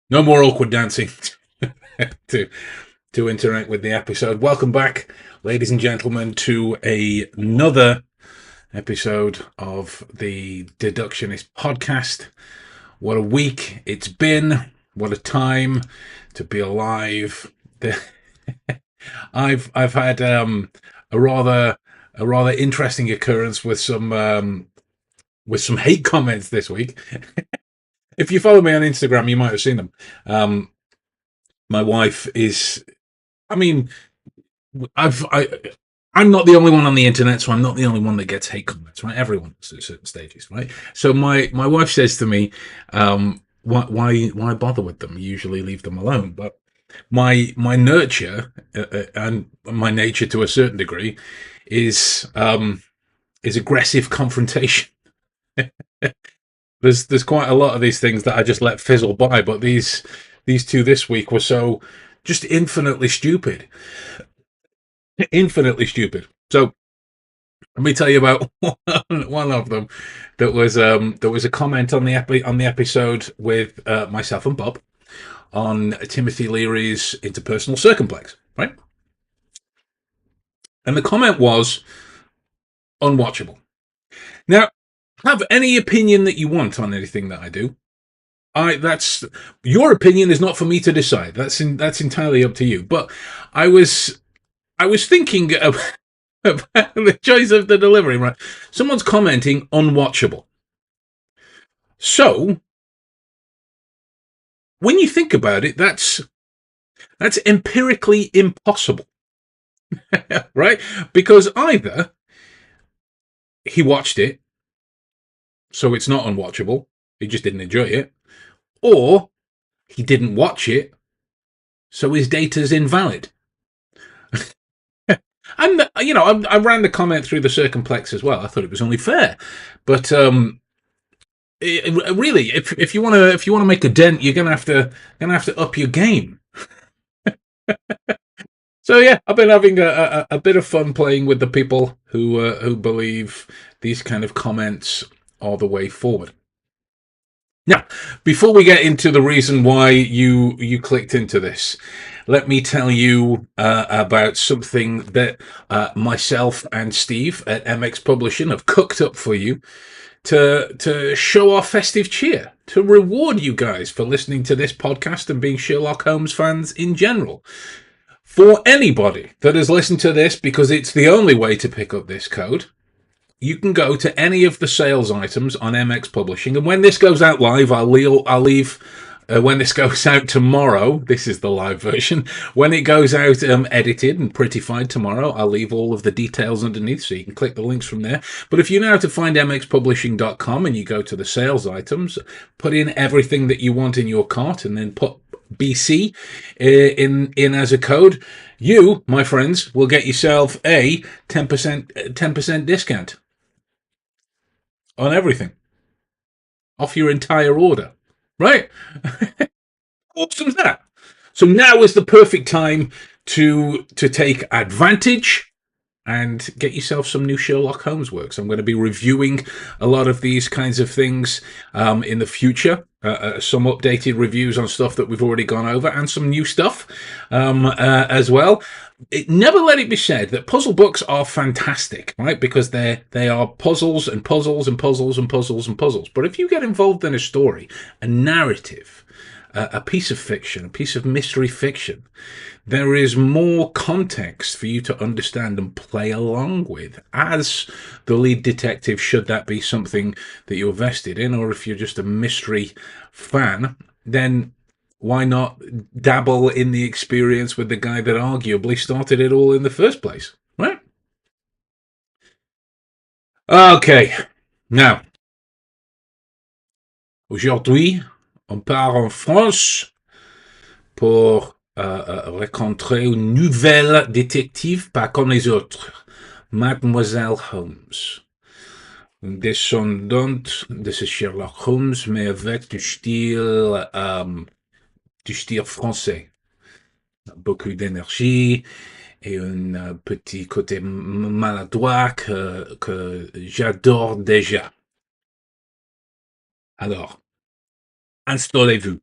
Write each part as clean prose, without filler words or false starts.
No more awkward dancing to to interact with the episode. Welcome back, ladies and gentlemen, to another episode of the Deductionist podcast. What a week it's been! What a time to be alive! I've had a rather a rather interesting occurrence with some hate comments this week. If you follow me on Instagram, you might have seen them. Um, my wife is I mean, I've I I'm not the only one on the internet, so I'm not the only one that gets hate comments, right? Everyone at certain stages, right? So my wife says to me, why bother with them? You usually leave them alone. But my nurture and my nature to a certain degree is is aggressive confrontation. There's quite a lot of these things that I just let fizzle by, but these two this week were so just infinitely stupid. Infinitely stupid. So let me tell you about one of them. There was a comment on on the episode with myself and Bob on Timothy Leary's interpersonal circumplex, right? And the comment was unwatchable. Now, have any opinion that you want on anything that I do. I that's Your opinion is not for me to decide. That's entirely up to you. But I was I was thinking of about the choice of the delivery, right? Someone's commenting unwatchable. So when you think about it, that's empirically impossible, right? Because either he watched it, so it's not unwatchable, he just didn't enjoy it, or he didn't watch it, so his data's invalid. And I ran the comment through the circumplex as well. I thought it was only fair, but really, if you want to make a dent, you're gonna have to up your game. So yeah, I've been having a bit of fun playing with the people who believe these kind of comments are the way forward. Now, before we get into the reason why you clicked into this, let me tell you about something that myself and Steve at MX Publishing have cooked up for you to show our festive cheer, to reward you guys for listening to this podcast and being Sherlock Holmes fans in general. For anybody that has listened to this, because it's the only way to pick up this code, you can go to any of the sales items on MX Publishing. And when this goes out live, I'll leave. When this goes out tomorrow, this is the live version. When it goes out edited and prettified tomorrow, I'll leave all of the details underneath so you can click the links from there. But if you know how to find mxpublishing.com and you go to the sales items, put in everything that you want in your cart and then put BC in as a code, you, my friends, will get yourself a 10% discount on everything off your entire order. Right? Awesome's that? So now is the perfect time to take advantage and get yourself some new Sherlock Holmes works. I'm going to be reviewing a lot of these kinds of things in the future. Some updated reviews on stuff that we've already gone over and some new stuff as well. Never let it be said that puzzle books are fantastic, right? Because they are puzzles and puzzles and puzzles and puzzles and puzzles. But if you get involved in a story, a narrative, a piece of fiction, a piece of mystery fiction, there is more context for you to understand and play along with as the lead detective, should that be something that you're vested in, or if you're just a mystery fan, then why not dabble in the experience with the guy that arguably started it all in the first place, right? Okay, now, aujourd'hui, on part en France pour rencontrer une nouvelle détective, pas comme les autres, Mademoiselle Holmes. Une descendante de ce Sherlock Holmes, mais avec du style français. Beaucoup d'énergie et un petit côté maladroit que j'adore déjà. Alors, installez-vous.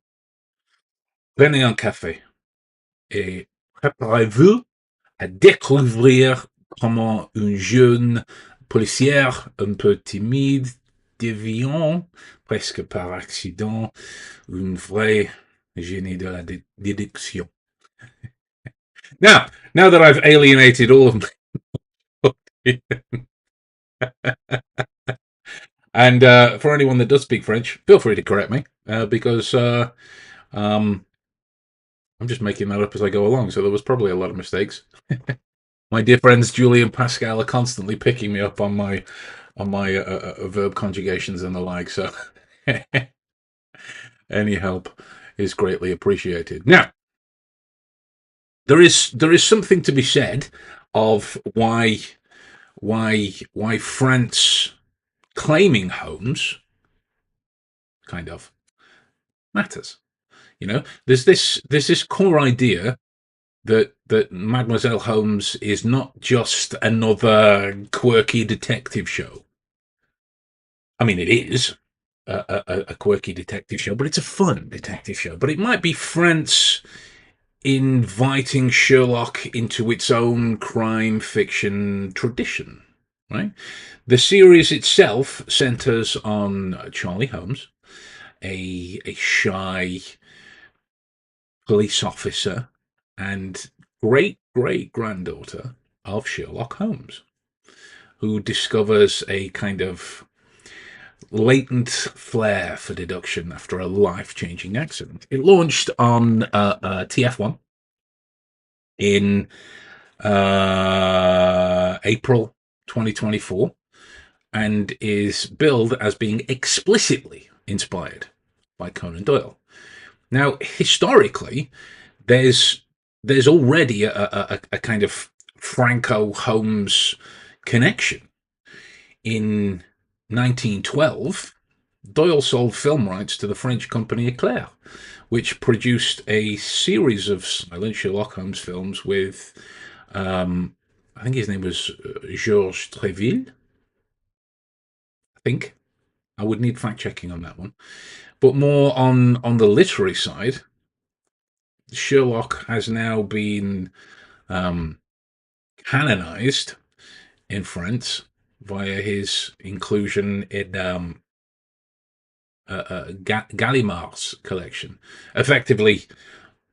Prenez un café et préparez-vous à découvrir comment une jeune policière un peu timide devient, presque par accident, une vraie génie de la déduction. Now, now that I've alienated all of my and for anyone that does speak French, feel free to correct me because um, I'm just making that up as I go along. So there was probably a lot of mistakes. My dear friends Julie and Pascal are constantly picking me up on my verb conjugations and the like. So any help is greatly appreciated. Now, there is something to be said of why France claiming Holmes kind of matters. There's this core idea that Mademoiselle Holmes is not just another quirky detective show. I mean, it is a quirky detective show, but it's a fun detective show. But it might be France inviting Sherlock into its own crime fiction tradition, right? The series itself centers on Charlie Holmes, a shy police officer and great great granddaughter of Sherlock Holmes, who discovers a kind of latent flair for deduction after a life changing accident. It launched on TF1 in April 2024 and is billed as being explicitly inspired by Conan Doyle. Now, historically, there's there's already a kind of Franco Holmes connection. In 1912, Doyle sold film rights to the French company Eclair, which produced a series of silent Sherlock Holmes films with, I think his name was Georges Treville. I think I would need fact checking on that one, but more on the literary side, Sherlock has now been um, canonized in France via his inclusion in Gallimard's collection, effectively,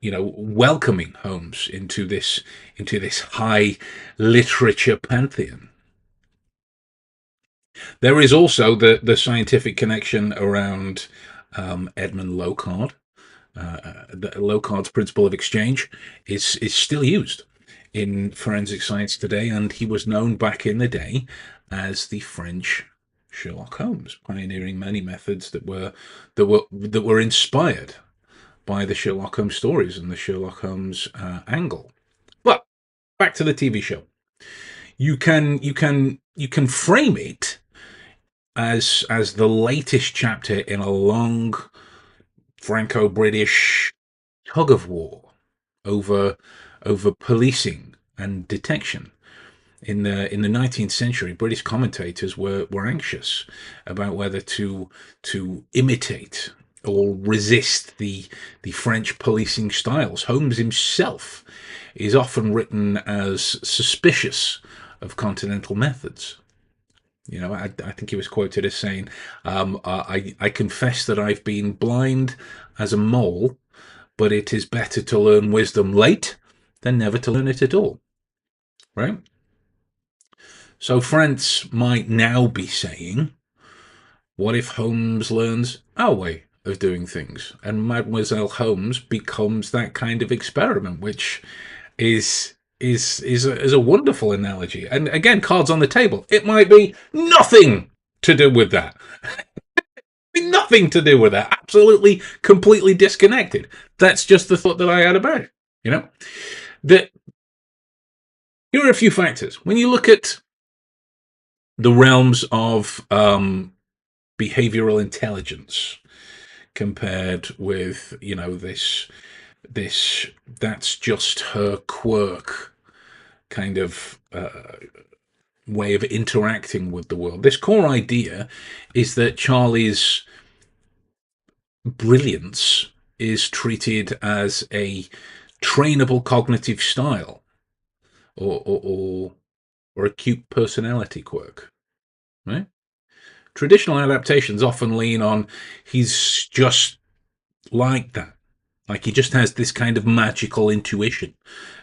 welcoming Holmes into this high literature pantheon. There is also the scientific connection around Edmund Locard. Locard's principle of exchange is still used in forensic science today, and he was known back in the day as the French Sherlock Holmes, pioneering many methods that were inspired by the Sherlock Holmes stories and the Sherlock Holmes angle. But back to the TV show, you can frame it as the latest chapter in a long Franco-British tug of war over over policing and detection. In the 19th century, British commentators were anxious about whether to imitate or resist the French policing styles. Holmes himself is often written as suspicious of continental methods. I think he was quoted as saying, I confess that I've been blind as a mole, but it is better to learn wisdom late than never to learn it at all." Right? So France might now be saying, what if Holmes learns our way of doing things? And Mademoiselle Holmes becomes that kind of experiment, which is a wonderful analogy. And again, cards on the table. It might be nothing to do with that. Nothing to do with that. Absolutely, completely disconnected. That's just the thought that I had about it. You know, that here are a few factors. When you look at the realms of behavioral intelligence compared with this that's just her quirk kind of way of interacting with the world. This core idea is that Charlie's brilliance is treated as a trainable cognitive style or acute personality quirk, right? Traditional adaptations often lean on he's just like that. Like he just has this kind of magical intuition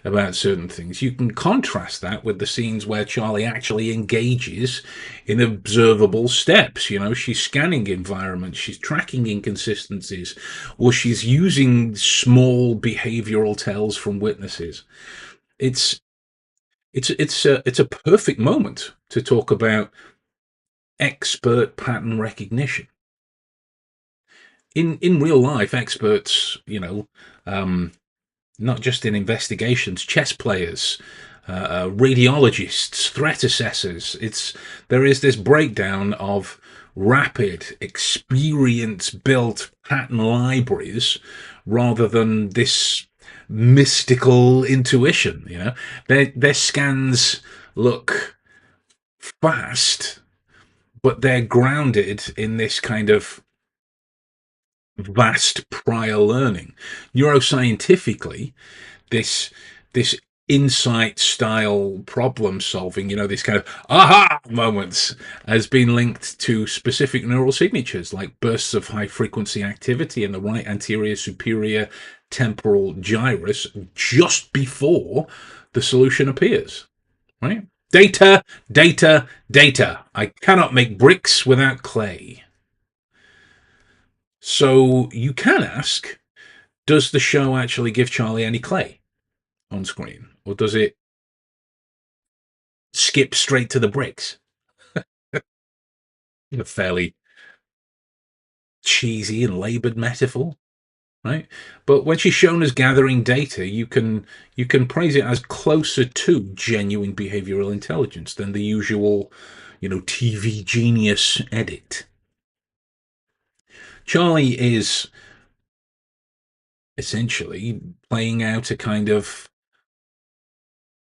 about certain things. You can contrast that with the scenes where Charlie actually engages in observable steps. You know, she's scanning environments, she's tracking inconsistencies, or she's using small behavioral tells from witnesses. It's it's a perfect moment to talk about expert pattern recognition. In real life, experts, not just in investigations, chess players, radiologists, threat assessors. There is this breakdown of rapid, experience-built pattern libraries rather than this mystical intuition. Their scans look fast, but they're grounded in this kind of vast prior learning. Neuroscientifically, this this insight style problem solving, this kind of aha moments, has been linked to specific neural signatures like bursts of high frequency activity in the right anterior superior temporal gyrus just before the solution appears. Right? Data, data, data. I cannot make bricks without clay. So you can ask, does the show actually give Charlie any clay on screen? Or does it skip straight to the bricks? A fairly cheesy and labored metaphor, right? But when she's shown as gathering data, you can praise it as closer to genuine behavioral intelligence than the usual, TV genius edit. Charlie is essentially playing out a kind of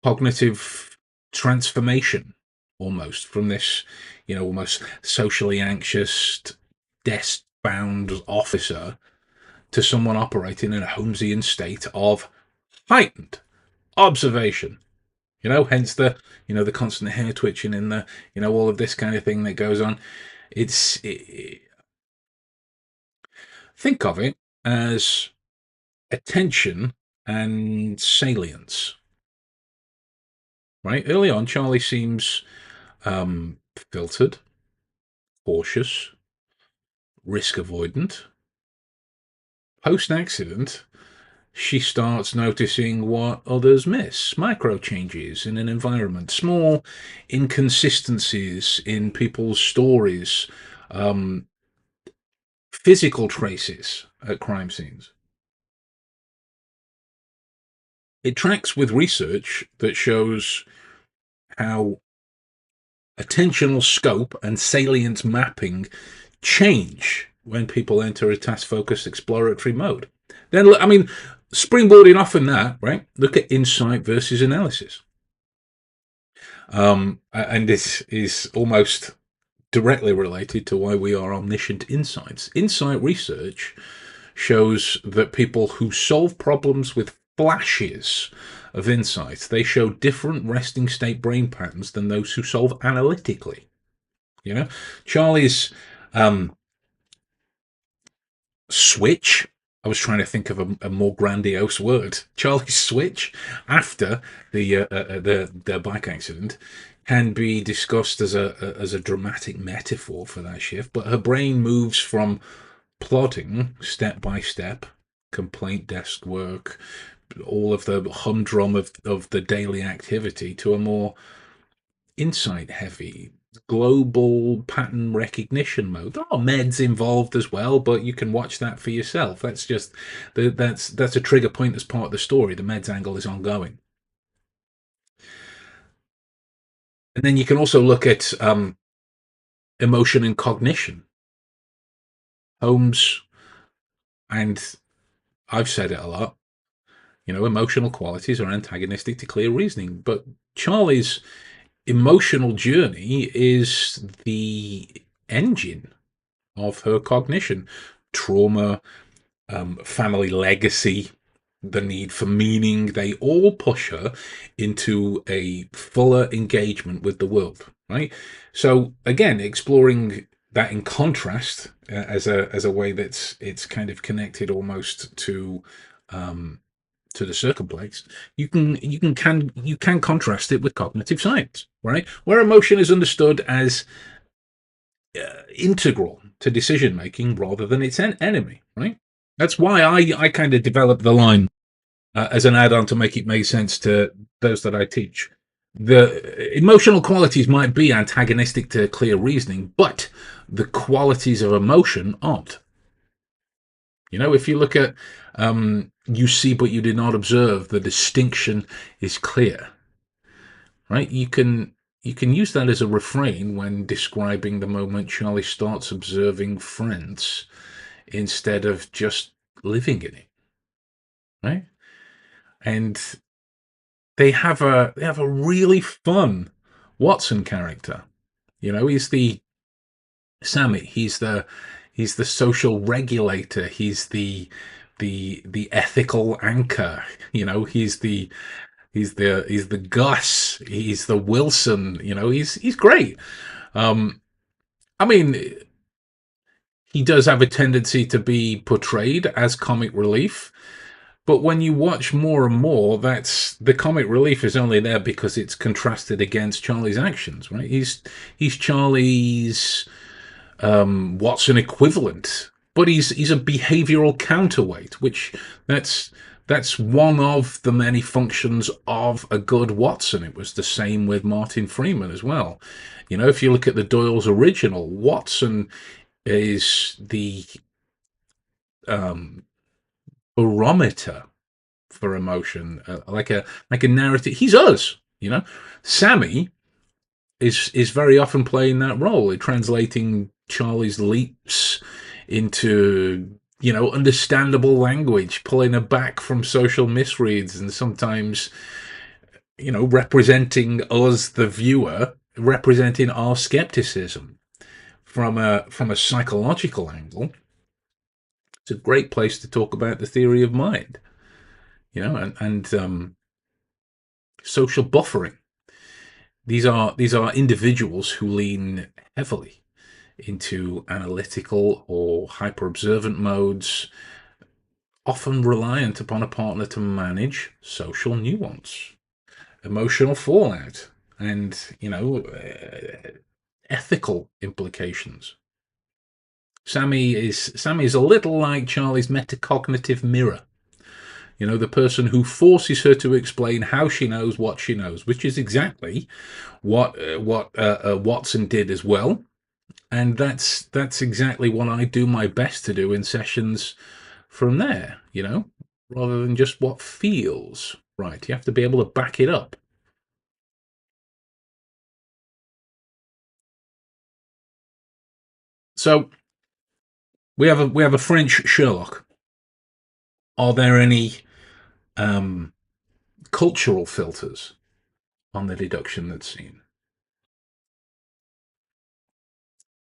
cognitive transformation almost from this, almost socially anxious, desk bound officer to someone operating in a Holmesian state of heightened observation. Hence the constant hair twitching and all of this kind of thing that goes on. Think of it as attention and salience, right? Early on, Charlie seems filtered, cautious, risk avoidant. Post accident, she starts noticing what others miss, micro changes in an environment, small inconsistencies in people's stories, um, physical traces at crime scenes. It tracks with research that shows how attentional scope and salience mapping change when people enter a task-focused exploratory mode. Then, look, springboarding off in that, right? Look at insight versus analysis. And this is almost directly related to why we are omniscient insights. Insight research shows that people who solve problems with flashes of insight, they show different resting state brain patterns than those who solve analytically. Charlie's switch. I was trying to think of a more grandiose word. Charlie's switch after the bike accident can be discussed as a dramatic metaphor for that shift. But her brain moves from plodding step by step, complaint desk work, all of the humdrum of the daily activity, to a more insight heavy global pattern recognition mode. There are meds involved as well, but you can watch that for yourself. That's a trigger point as part of the story. The meds angle is ongoing. And then you can also look at emotion and cognition. Holmes, and I've said it a lot, emotional qualities are antagonistic to clear reasoning, but Charlie's emotional journey is the engine of her cognition. Trauma, family legacy, the need for meaning, they all push her into a fuller engagement with the world, right? So again, exploring that in contrast as a way that's it's kind of connected almost to the circumplex. You can contrast it with cognitive science, right? Where emotion is understood as integral to decision making rather than its enemy, right? That's why I kind of developed the line as an add-on to make it make sense to those that I teach. The emotional qualities might be antagonistic to clear reasoning, but the qualities of emotion aren't. You know, if you look at you see but you did not observe, the distinction is clear, right? You can use that as a refrain when describing the moment Charlie starts observing friends instead of just living in it, right? And they have a really fun Watson character. You know, he's the Sammy. He's the social regulator. He's the ethical anchor. You know, he's the Gus. He's the Wilson. You know, he's great. Um, I mean, he does have a tendency to be portrayed as comic relief. But when you watch more and more, that's the comic relief is only there because it's contrasted against Charlie's actions, right? He's Charlie's Watson equivalent, but he's a behavioural counterweight, which that's that's one of the many functions of a good Watson. It was the same with Martin Freeman as well. You know, if you look at the Doyle's original, Watson is the um, barometer for emotion, like a narrative. He's us, you know. Sammy is very often playing that role, translating Charlie's leaps into understandable language, pulling her back from social misreads, and sometimes representing us, the viewer, representing our skepticism from a psychological angle. It's a great place to talk about the theory of mind, and social buffering. These are individuals who lean heavily into analytical or hyper observant modes, often reliant upon a partner to manage social nuance, emotional fallout, and ethical implications. Sammy is a little like Charlie's metacognitive mirror. You know, the person who forces her to explain how she knows what she knows, which is exactly what Watson did as well, and that's exactly what I do my best to do in sessions from there. Rather than just what feels right, you have to be able to back it up. So we have a French Sherlock. Are there any um, cultural filters on the deduction that's seen?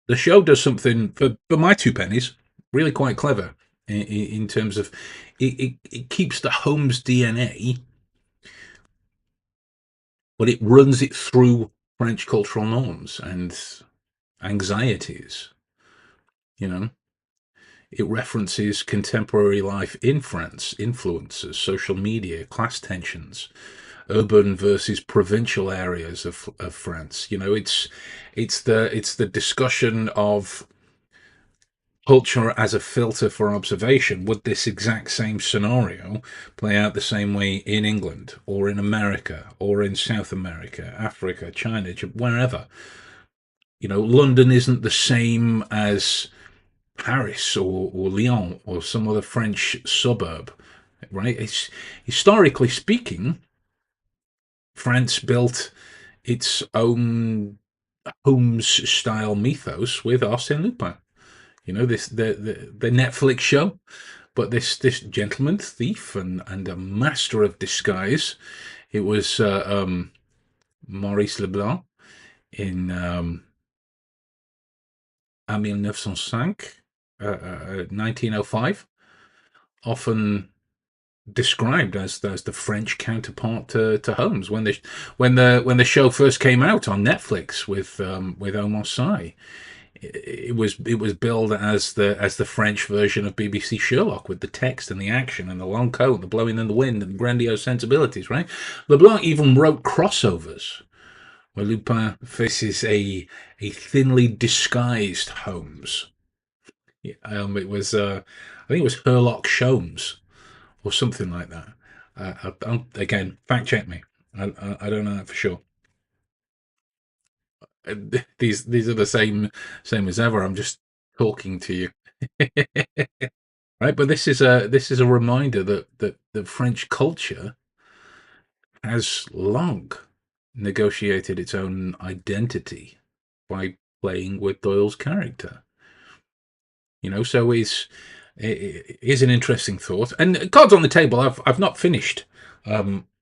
The show does something for my two pennies, really quite clever in terms of it keeps the Holmes DNA, but it runs it through French cultural norms and anxieties. You know, it references contemporary life in France, influences, social media, class tensions, urban versus provincial areas of France. It's the discussion of culture as a filter for observation. Would this exact same scenario play out the same way in England or in America or in South America, Africa, China, wherever? London isn't the same as Paris or Lyon or some other French suburb, right? It's historically speaking, France built its own Holmes style mythos with Arsène Lupin. This the Netflix show, but this gentleman thief and a master of disguise. It was Maurice Leblanc in à 1905, 1905. often described as the French counterpart to Holmes. When the show first came out on Netflix with Omar Sy, it was billed as the French version of BBC Sherlock, with the text and the action and the long coat, the blowing in the wind, and the grandiose sensibilities. Right, LeBlanc even wrote crossovers where Lupin faces a thinly disguised Holmes. It was I think it was Herlock Sholmes or something like that. Again, fact check me. I don't know that for sure. These are the same as ever. I'm just talking to you, right? But this is a reminder that the French culture has long negotiated its own identity by playing with Doyle's character. So is an interesting thought. And cards on the table. I've not finished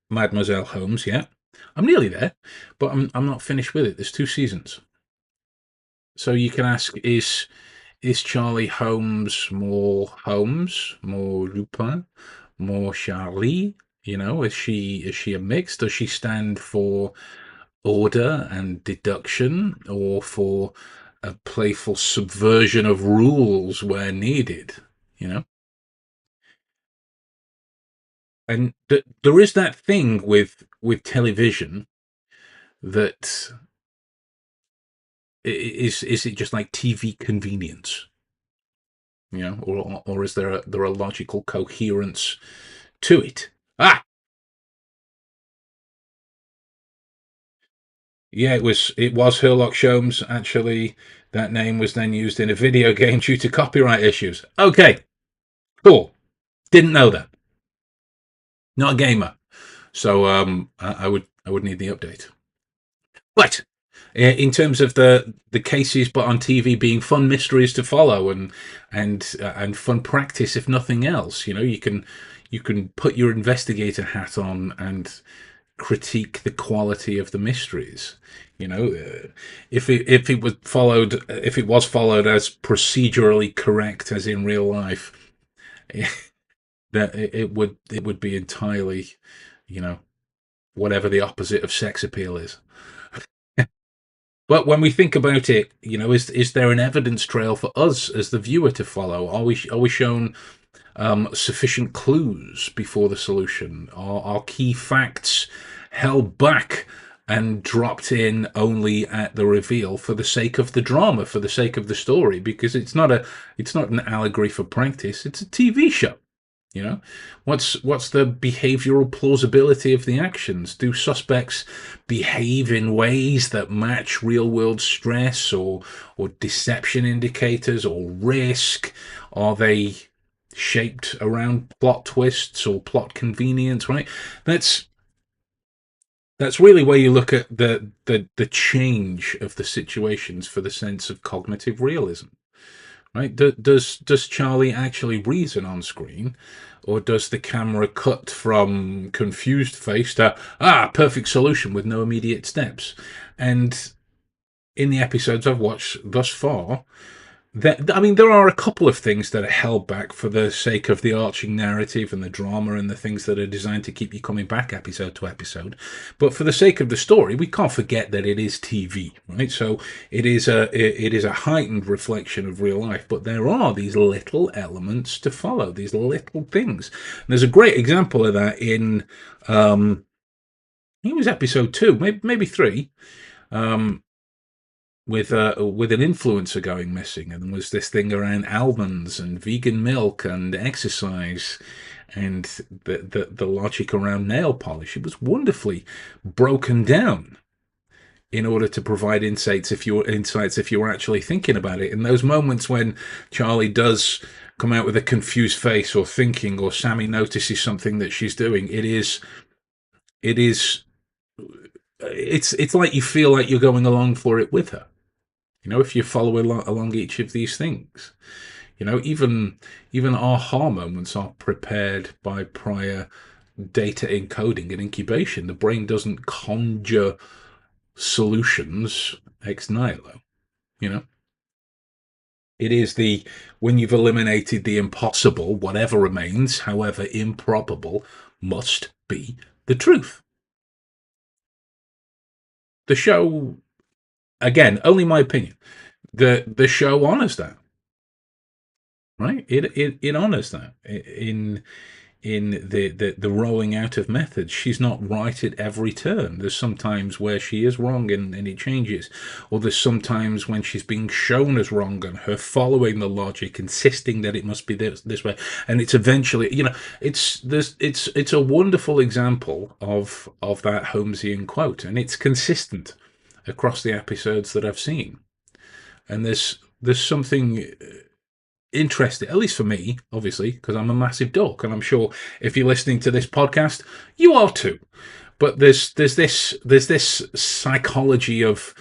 Mademoiselle Holmes yet. I'm nearly there, but I'm not finished with it. There's two seasons, so you can ask: is Charlie Holmes, more Lupin, more Charlie? Is she a mix? Does she stand for order and deduction, or for a playful subversion of rules where needed? You know, and there is that thing with television that is it just like TV convenience? Or is there a logical coherence to it? Ah, yeah, it was Herlock Sholmes. Actually, that name was then used in a video game due to copyright issues. Okay, cool. Didn't know that. Not a gamer, so I would need the update. But in terms of the cases, but on TV being fun mysteries to follow, and fun practice, if nothing else, you can put your investigator hat on and critique the quality of the mysteries. If it was followed as procedurally correct as in real life, that it would be entirely, you know, whatever the opposite of sex appeal is. But when we think about it, is there an evidence trail for us as the viewer to follow? Are we shown sufficient clues before the solution? Are key facts held back and dropped in only at the reveal for the sake of the drama, for the sake of the story? Because it's not an allegory for practice. It's a TV show. What's the behavioral plausibility of the actions? Do suspects behave in ways that match real world stress, or deception indicators, or risk? Are they shaped around plot twists or plot convenience? Right. That's really where you look at the change of the situations for the sense of cognitive realism. Right? Does Charlie actually reason on screen, or does the camera cut from confused face to perfect solution with no immediate steps? And in the episodes I've watched thus far, there are a couple of things that are held back for the sake of the arching narrative and the drama and the things that are designed to keep you coming back episode to episode. But for the sake of the story, we can't forget that it is TV, right? So it is a heightened reflection of real life. But there are these little elements to follow, these little things. And there's a great example of that in I think it was episode 2, maybe 3. Um, with an influencer going missing, and there was this thing around almonds and vegan milk and exercise, and the logic around nail polish. It was wonderfully broken down in order to provide insights if you were actually thinking about it. In those moments when Charlie does come out with a confused face or thinking, or Sammy notices something that she's doing, it's like you feel like you're going along for it with her. If you follow along each of these things, even aha moments are prepared by prior data encoding and incubation. The brain doesn't conjure solutions ex nihilo. You know, It is the when you've eliminated the impossible, whatever remains, however improbable, must be the truth. The show, again, only my opinion. The show honors that, right? It honors that in the rolling out of methods. She's not right at every turn. There's sometimes where she is wrong and it changes, or there's sometimes when she's being shown as wrong and her following the logic, insisting that it must be this way, and it's eventually, it's a wonderful example of that Holmesian quote, and it's consistent across the episodes that I've seen. And there's something interesting, at least for me, obviously, because I'm a massive dork, and I'm sure if you're listening to this podcast, you are too. But there's this psychology of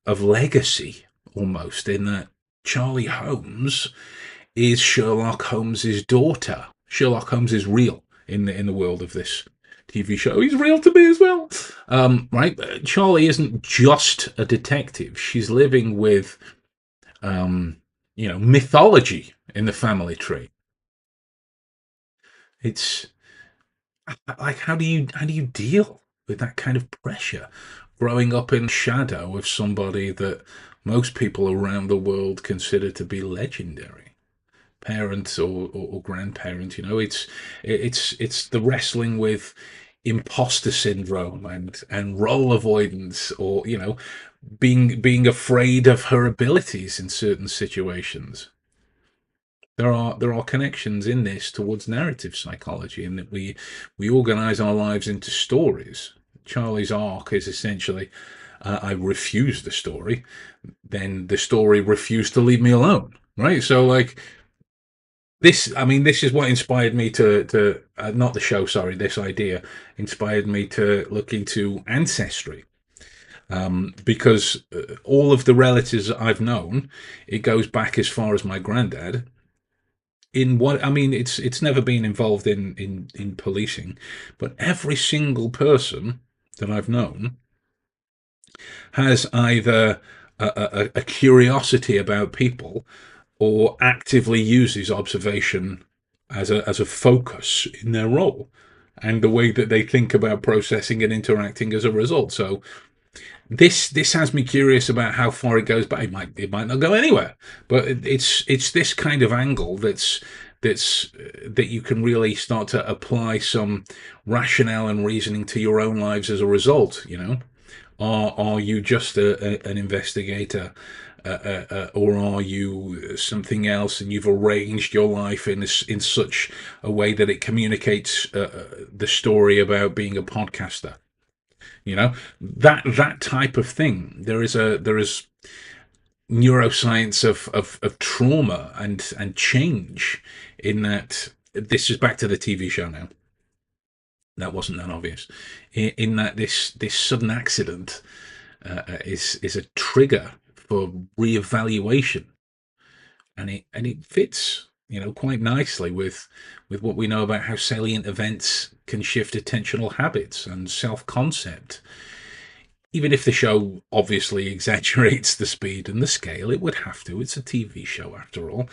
legacy almost in that Charlie Holmes is Sherlock Holmes's daughter. Sherlock Holmes is real in the world of this TV show. He's real to me as well, right? Charlie isn't just a detective. She's living with mythology in the family tree. It's like how do you deal with that kind of pressure growing up in shadow of somebody that most people around the world consider to be legendary, parents or grandparents. It's the wrestling with imposter syndrome and role avoidance, or being afraid of her abilities in certain situations. There are connections in this towards narrative psychology, in that we organize our lives into stories. Charlie's arc is essentially, I refuse the story, then the story refused to leave me alone. Right? So like this, I mean, this is what inspired me to not the show, sorry, this idea inspired me to look into ancestry. Because all of the relatives that I've known, it goes back as far as my granddad. In what I mean, it's never been involved in policing, but every single person that I've known has either a curiosity about people or actively uses observation as a focus in their role and the way that they think about processing and interacting as a result. So this has me curious about how far it goes, but it might not go anywhere. But it's this kind of angle that you can really start to apply some rationale and reasoning to your own lives as a result. Are you just an investigator, or are you something else, and you've arranged your life in such a way that it communicates the story about being a podcaster? That type of thing. There is neuroscience of trauma and change in that. This is back to the TV show now. That wasn't that obvious. In that this sudden accident is a trigger for reevaluation, and it fits quite nicely with what we know about how salient events can shift attentional habits and self-concept. Even if the show obviously exaggerates the speed and the scale, it would have to. It's a TV show after all.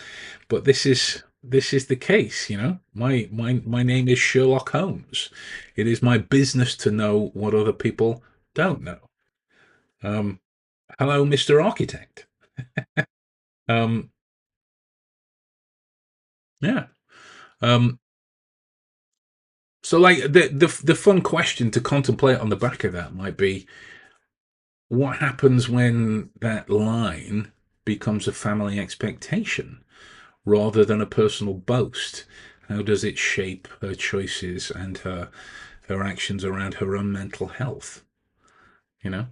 But this is the case. My name is Sherlock Holmes. It is my business to know what other people don't know. Um, Hello, Mr. Architect. Um, yeah. Um, so like the fun question to contemplate on the back of that might be, what happens when that line becomes a family expectation rather than a personal boast? How does it shape her choices and her actions around her own mental health? You know,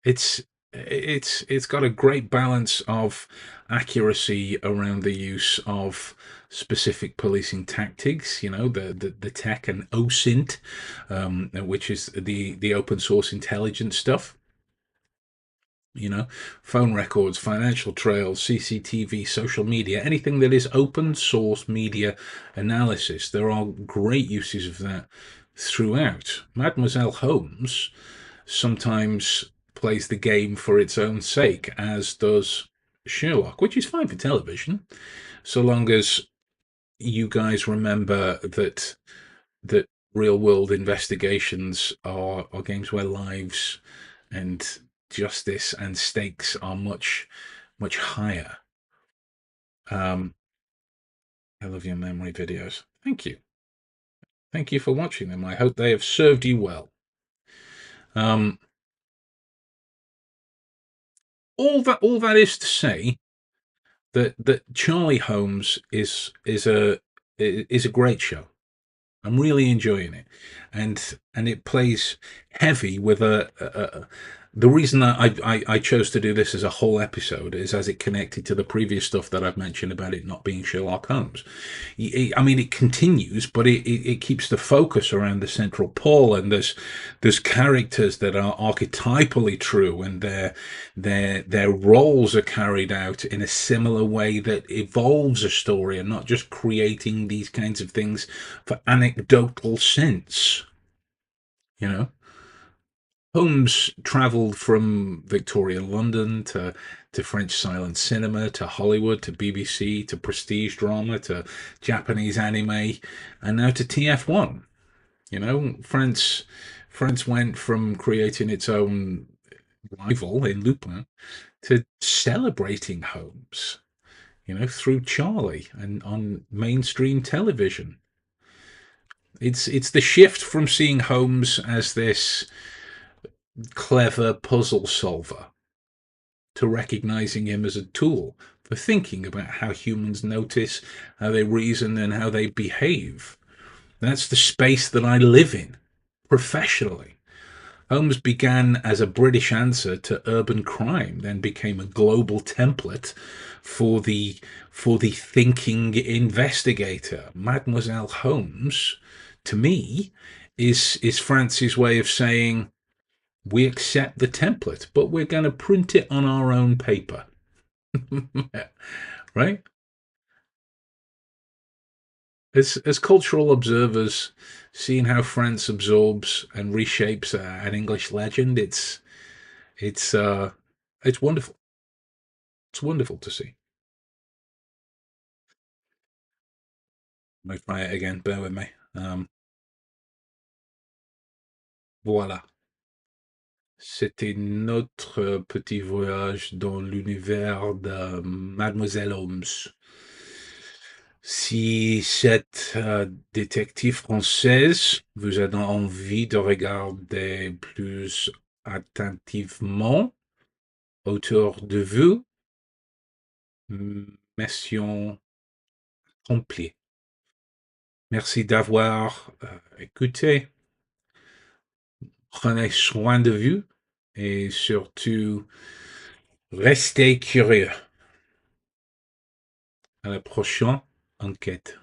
it's it's got a great balance of accuracy around the use of specific policing tactics. The tech and OSINT, which is the open source intelligence stuff. you know, Phone records, financial trails, CCTV, social media, anything that is open source media analysis. There are great uses of that throughout. Mademoiselle Holmes sometimes plays the game for its own sake, as does Sherlock, which is fine for television, so long as you guys remember that real world investigations are games where lives and justice and stakes are much higher. Um, I love your memory videos. Thank you. Thank you for watching them. I hope they have served you well. Um, all that is to say that Charlie Holmes is a great show. I'm really enjoying it, and it plays heavy with the reason that I chose to do this as a whole episode is as it connected to the previous stuff that I've mentioned about it not being Sherlock Holmes. I mean, it continues, but it keeps the focus around the central pull, and there's characters that are archetypally true, and their roles are carried out in a similar way that evolves a story, and not just creating these kinds of things for anecdotal sense. You know, Holmes travelled from Victorian London to French silent cinema, to Hollywood, to BBC, to prestige drama, to Japanese anime, and now to TF1. You know, France went from creating its own rival in Lupin to celebrating Holmes, you know, through Charlie and on mainstream television. It's the shift from seeing Holmes as this clever puzzle solver to recognizing him as a tool for thinking about how humans notice, how they reason, and how they behave. That's the space that I live in professionally. Holmes began as a British answer to urban crime, then became a global template for the thinking investigator. Mademoiselle Holmes, to me, is France's way of saying we accept the template, but we're going to print it on our own paper. Right? As cultural observers, seeing how France absorbs and reshapes an English legend, it's uh it's wonderful. It's wonderful to see. Let me try it again. Bear with me. Voilà. C'était notre petit voyage dans l'univers de Mademoiselle Holmes. Si cette détective française vous a donné envie de regarder plus attentivement autour de vous, mission accomplie. Merci d'avoir écouté. Prenez soin de vous et surtout restez curieux. À la prochaine enquête.